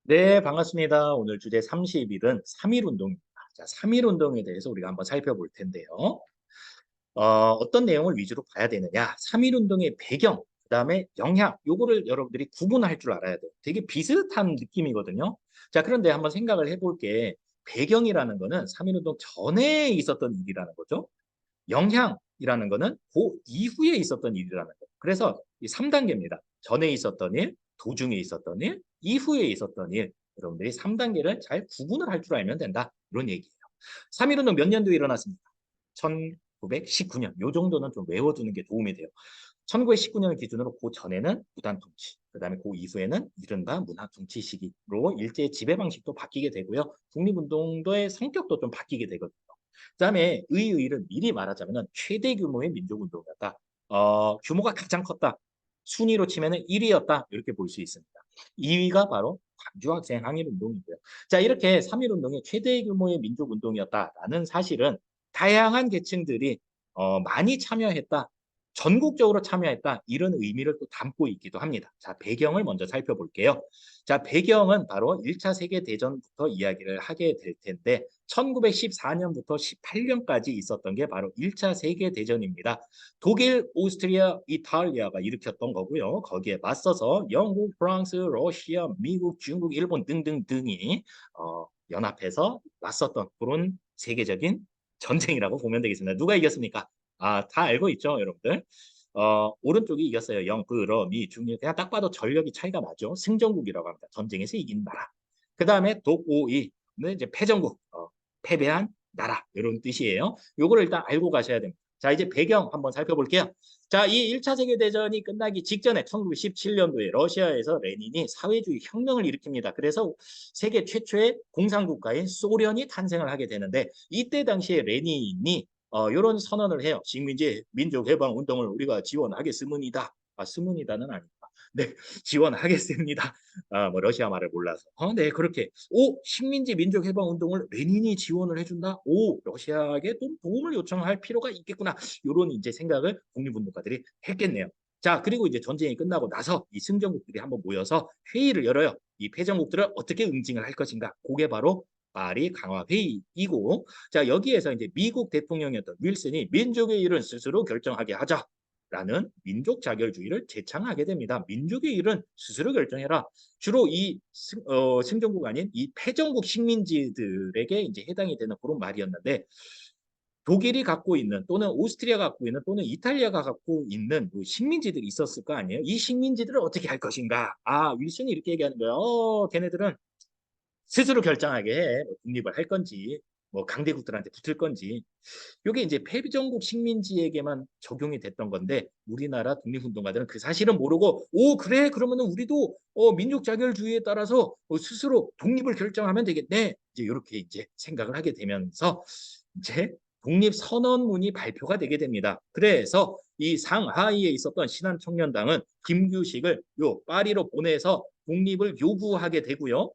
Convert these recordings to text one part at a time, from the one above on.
네, 반갑습니다. 오늘 주제 30일은 3.1 운동입니다. 자, 3.1 운동에 대해서 우리가 한번 살펴볼 텐데요. 어떤 내용을 위주로 봐야 되느냐? 3.1 운동의 배경, 그다음에 영향, 요거를 여러분들이 구분할 줄 알아야 돼요. 되게 비슷한 느낌이거든요. 자, 그런데 한번 생각을 해볼게. 배경이라는 거는 3.1 운동 전에 있었던 일이라는 거죠. 영향이라는 거는 그 이후에 있었던 일이라는 거예요. 그래서 이 3단계입니다. 전에 있었던 일, 도중에 있었던 일, 이후에 있었던 일. 여러분들이 3단계를 잘 구분을 할 줄 알면 된다. 이런 얘기예요. 3.1운동 몇 년도에 일어났습니까? 1919년. 요 정도는 좀 외워두는 게 도움이 돼요. 1919년을 기준으로 그 전에는 무단 통치, 그다음에 그 이후에는 이른바 문화 통치 시기로 일제 지배 방식도 바뀌게 되고요. 독립운동도의 성격도 좀 바뀌게 되거든요. 그다음에 의의를 미리 말하자면 최대 규모의 민족운동이었다. 규모가 가장 컸다. 순위로 치면 1위였다. 이렇게 볼 수 있습니다. 2위가 바로 광주 학생 항일 운동이고요. 자, 이렇게 3.1 운동이 최대 규모의 민족운동이었다라는 사실은 다양한 계층들이 많이 참여했다. 전국적으로 참여했다. 이런 의미를 또 담고 있기도 합니다. 자, 배경을 먼저 살펴볼게요. 자, 배경은 바로 1차 세계대전부터 이야기를 하게 될 텐데 1914년부터 18년까지 있었던 게 바로 1차 세계대전입니다. 독일, 오스트리아, 이탈리아가 일으켰던 거고요. 거기에 맞서서 영국, 프랑스, 러시아, 미국, 중국, 일본 등등등이 연합해서 맞섰던 그런 세계적인 전쟁이라고 보면 되겠습니다. 누가 이겼습니까? 다 알고 있죠, 여러분들? 오른쪽이 이겼어요. 영, 그, 러, 미, 중미. 그냥 딱 봐도 전력이 차이가 나죠. 승전국이라고 합니다. 전쟁에서 이긴 나라. 그 다음에 독오이는 이제 패전국, 패배한 나라 이런 뜻이에요. 요거를 일단 알고 가셔야 됩니다. 자, 이제 배경 한번 살펴볼게요. 자, 이 1차 세계대전이 끝나기 직전에 1917년도에 러시아에서 레닌이 사회주의 혁명을 일으킵니다. 그래서 세계 최초의 공산국가인 소련이 탄생을 하게 되는데 이때 당시에 레닌이 이런 선언을 해요. 식민지 민족해방 운동을 우리가 지원하겠습니다. 스문이다는 아닙니다. 네, 지원하겠습니다. 뭐 러시아 말을 몰라서. 네, 그렇게. 식민지 민족해방 운동을 레닌이 지원을 해준다. 러시아에게 좀 도움을 요청할 필요가 있겠구나. 이런 이제 생각을 독립운동가들이 했겠네요. 자, 그리고 이제 전쟁이 끝나고 나서 이 승전국들이 한번 모여서 회의를 열어요. 이 패전국들을 어떻게 응징을 할 것인가. 그게 바로 파리 강화 회의이고, 자, 여기에서 이제 미국 대통령이었던 윌슨이 민족의 일은 스스로 결정하게 하자라는 민족 자결주의를 제창하게 됩니다. 민족의 일은 스스로 결정해라. 주로 이 승전국 아닌 이 패전국 식민지들에게 이제 해당이 되는 그런 말이었는데 독일이 갖고 있는 또는 오스트리아가 갖고 있는 또는 이탈리아가 갖고 있는 그 식민지들이 있었을 거 아니에요. 이 식민지들을 어떻게 할 것인가. 윌슨이 이렇게 얘기하는 거예요. 걔네들은 스스로 결정하게 해. 뭐 독립을 할 건지, 뭐 강대국들한테 붙을 건지. 이게 이제 패전국 식민지에게만 적용이 됐던 건데 우리나라 독립운동가들은 그 사실은 모르고 그래 그러면은 우리도 민족 자결주의에 따라서 스스로 독립을 결정하면 되겠네. 이제 이렇게 이제 생각을 하게 되면서 이제 독립선언문이 발표가 되게 됩니다. 그래서 이 상하이에 있었던 신한청년당은 김규식을 요 파리로 보내서 독립을 요구하게 되고요.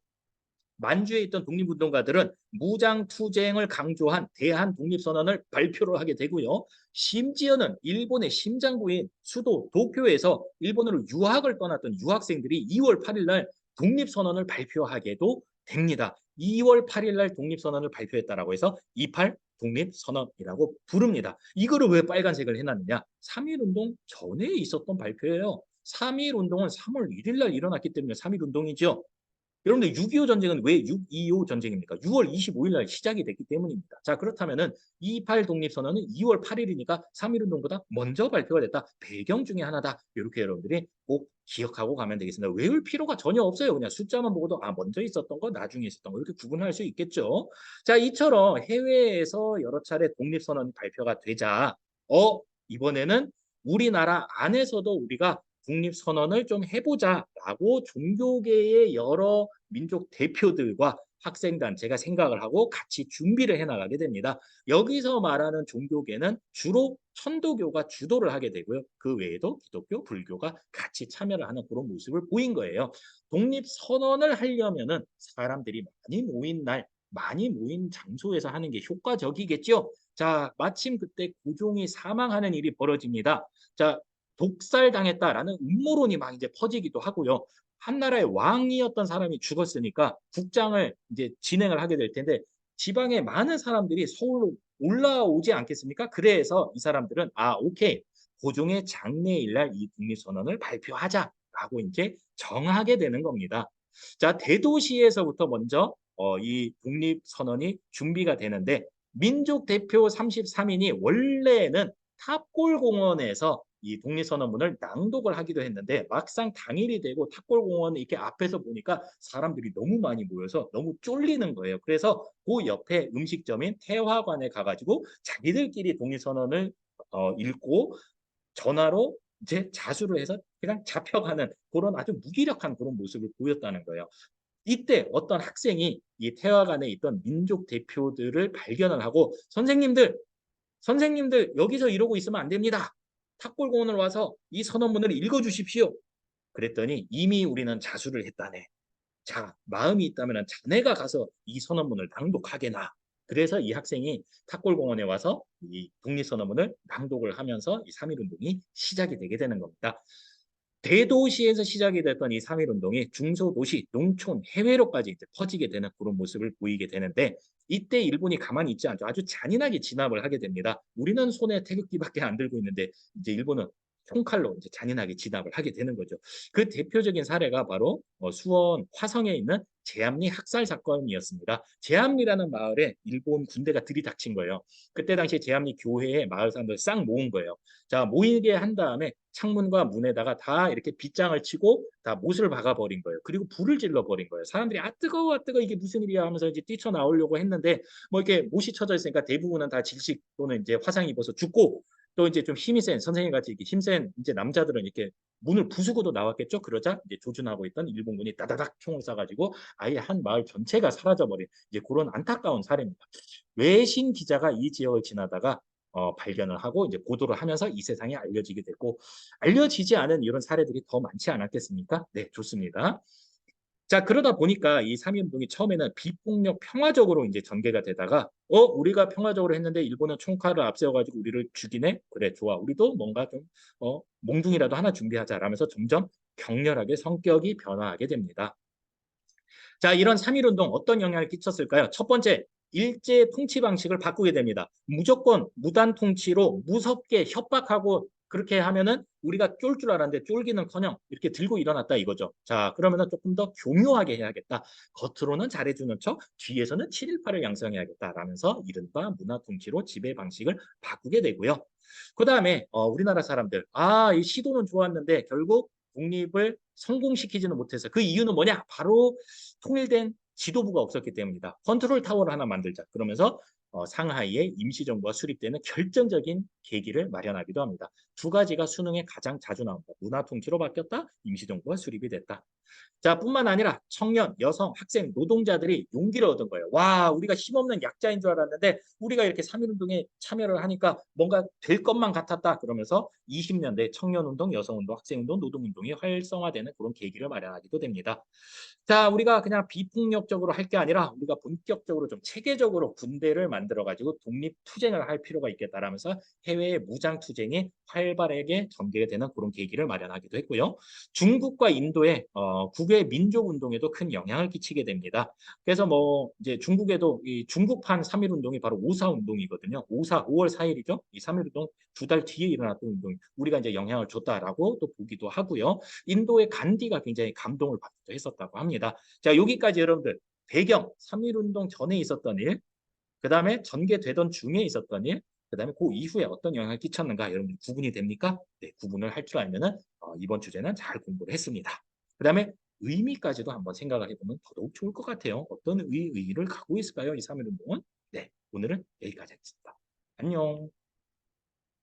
만주에 있던 독립운동가들은 무장투쟁을 강조한 대한독립선언을 발표를 하게 되고요. 심지어는 일본의 심장부인 수도 도쿄에서 일본으로 유학을 떠났던 유학생들이 2월 8일 날 독립선언을 발표하게도 됩니다. 2월 8일 날 독립선언을 발표했다라고 해서 28 독립선언이라고 부릅니다. 이거를 왜 빨간색을 해놨느냐? 3.1운동 전에 있었던 발표예요. 3.1운동은 3월 1일 날 일어났기 때문에 3.1운동이죠. 여러분들 6.25 전쟁은 왜 6.25 전쟁입니까? 6월 25일 날 시작이 됐기 때문입니다. 자, 그렇다면은 28 독립선언은 2월 8일이니까 3.1운동보다 먼저 발표가 됐다. 배경 중에 하나다. 이렇게 여러분들이 꼭 기억하고 가면 되겠습니다. 외울 필요가 전혀 없어요. 그냥 숫자만 보고도 먼저 있었던 거, 나중에 있었던 거 이렇게 구분할 수 있겠죠. 자, 이처럼 해외에서 여러 차례 독립선언이 발표가 되자 이번에는 우리나라 안에서도 우리가 독립선언을 좀 해보자라고 종교계의 여러 민족 대표들과 학생단체가 생각을 하고 같이 준비를 해나가게 됩니다. 여기서 말하는 종교계는 주로 천도교가 주도를 하게 되고요. 그 외에도 기독교, 불교가 같이 참여를 하는 그런 모습을 보인 거예요. 독립선언을 하려면은 사람들이 많이 모인 날, 많이 모인 장소에서 하는 게 효과적이겠죠. 자, 마침 그때 고종이 사망하는 일이 벌어집니다. 자, 독살당했다라는 음모론이 막 이제 퍼지기도 하고요. 한나라의 왕이었던 사람이 죽었으니까 국장을 이제 진행을 하게 될 텐데 지방의 많은 사람들이 서울로 올라오지 않겠습니까? 그래서 이 사람들은 오케이. 고종의 장례일날 이 독립선언을 발표하자라고 이제 정하게 되는 겁니다. 자, 대도시에서부터 먼저 이 독립선언이 준비가 되는데 민족 대표 33인이 원래는 탑골공원에서 이 독립선언문을 낭독을 하기도 했는데 막상 당일이 되고 탑골공원 이렇게 앞에서 보니까 사람들이 너무 많이 모여서 너무 쫄리는 거예요. 그래서 그 옆에 음식점인 태화관에 가가지고 자기들끼리 독립선언을 읽고 전화로 이제 자수를 해서 그냥 잡혀가는 그런 아주 무기력한 그런 모습을 보였다는 거예요. 이때 어떤 학생이 이 태화관에 있던 민족 대표들을 발견을 하고 선생님들 여기서 이러고 있으면 안 됩니다. 탑골공원을 와서 이 선언문을 읽어주십시오. 그랬더니 이미 우리는 자수를 했다네. 자, 마음이 있다면 자네가 가서 이 선언문을 낭독하게나. 그래서 이 학생이 탑골공원에 와서 이 독립선언문을 낭독을 하면서 이 3.1운동이 시작이 되게 되는 겁니다. 대도시에서 시작이 됐던 이 3.1운동이 중소도시, 농촌, 해외로까지 이제 퍼지게 되는 그런 모습을 보이게 되는데 이때 일본이 가만히 있지 않죠. 아주 잔인하게 진압을 하게 됩니다. 우리는 손에 태극기밖에 안 들고 있는데 이제 일본은 총칼로 이제 잔인하게 진압을 하게 되는 거죠. 그 대표적인 사례가 바로 수원 화성에 있는 제암리 학살 사건이었습니다. 제암리라는 마을에 일본 군대가 들이닥친 거예요. 그때 당시 제암리 교회에 마을 사람들 싹 모은 거예요. 자, 모이게 한 다음에 창문과 문에다가 다 이렇게 빗장을 치고 다 못을 박아버린 거예요. 그리고 불을 질러버린 거예요. 사람들이 뜨거워 뜨거워 이게 무슨 일이야 하면서 이제 뛰쳐나오려고 했는데 뭐 이렇게 못이 쳐져 있으니까 대부분은 다 질식 또는 이제 화상 입어서 죽고 또 이제 좀 힘이 센 선생님 같이 이렇게 힘센 이제 남자들은 이렇게 문을 부수고도 나왔겠죠. 그러자 이제 조준하고 있던 일본군이 따다닥 총을 쏴가지고 아예 한 마을 전체가 사라져버린 이제 그런 안타까운 사례입니다. 외신 기자가 이 지역을 지나다가 발견을 하고 이제 보도를 하면서 이 세상에 알려지게 됐고 알려지지 않은 이런 사례들이 더 많지 않았겠습니까? 네, 좋습니다. 자, 그러다 보니까 이 3.1운동이 처음에는 비폭력 평화적으로 이제 전개가 되다가 우리가 평화적으로 했는데 일본은 총칼을 앞세워가지고 우리를 죽이네? 그래, 좋아. 우리도 뭔가 좀 몽둥이라도 하나 준비하자라면서 점점 격렬하게 성격이 변화하게 됩니다. 자, 이런 3.1운동 어떤 영향을 끼쳤을까요? 첫 번째, 일제 통치 방식을 바꾸게 됩니다. 무조건 무단 통치로 무섭게 협박하고 그렇게 하면은 우리가 쫄 줄 알았는데 쫄기는커녕 이렇게 들고 일어났다 이거죠. 자, 그러면은 조금 더 교묘하게 해야겠다. 겉으로는 잘해주는 척, 뒤에서는 7.18을 양성해야겠다라면서 이른바 문화 통치로 지배 방식을 바꾸게 되고요. 그 다음에 우리나라 사람들, 이 시도는 좋았는데 결국 독립을 성공시키지는 못해서 그 이유는 뭐냐? 바로 통일된 지도부가 없었기 때문이다. 컨트롤 타워를 하나 만들자. 그러면서 상하이에 임시정부가 수립되는 결정적인 계기를 마련하기도 합니다. 두 가지가 수능에 가장 자주 나온다. 문화 통치로 바뀌었다. 임시정부가 수립이 됐다. 자, 뿐만 아니라 청년, 여성, 학생, 노동자들이 용기를 얻은 거예요. 와, 우리가 힘없는 약자인 줄 알았는데 우리가 이렇게 3.1운동에 참여를 하니까 뭔가 될 것만 같았다. 그러면서 20년대 청년운동, 여성운동, 학생운동, 노동운동이 활성화되는 그런 계기를 마련하기도 됩니다. 자, 우리가 그냥 비폭력적으로 할 게 아니라 우리가 본격적으로 좀 체계적으로 군대를 만들어가지고 독립투쟁을 할 필요가 있겠다라면서 해외의 무장투쟁이 활발하게 전개가 되는 그런 계기를 마련하기도 했고요. 중국과 인도의 국외 민족 운동에도 큰 영향을 끼치게 됩니다. 그래서 뭐 이제 중국에도 이 중국판 3.1 운동이 바로 5.4 운동이거든요. 5월 4일이죠. 이 3.1 운동 2달 뒤에 일어났던 운동 우리가 이제 영향을 줬다라고 또 보기도 하고요. 인도의 간디가 굉장히 감동을 받기도 했었다고 합니다. 자, 여기까지 여러분들 배경 3.1 운동 전에 있었던 일, 그다음에 전개되던 중에 있었던 일, 그다음에 그 이후에 어떤 영향을 끼쳤는가 여러분들 구분이 됩니까? 네, 구분을 할 줄 알면은 이번 주제는 잘 공부를 했습니다. 그다음에 의미까지도 한번 생각을 해보면 더더욱 좋을 것 같아요. 어떤 의의를 갖고 있을까요? 이 3.1 운동은? 네, 오늘은 여기까지 하겠습니다. 안녕.